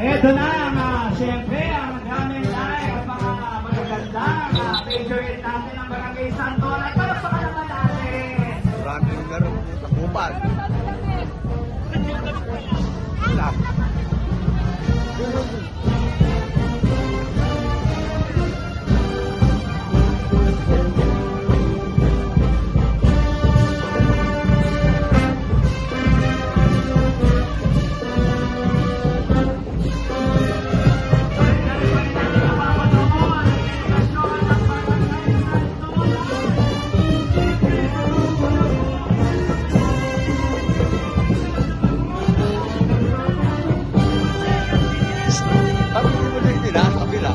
Ito na ang, siyempre, ang gamit ay ang mga magagandang favorite natin ng Barangay Santo. At para sa naman natin. Maraming lugar sa Kupal. Wala. Bakit hindi mo din nila? Kabila.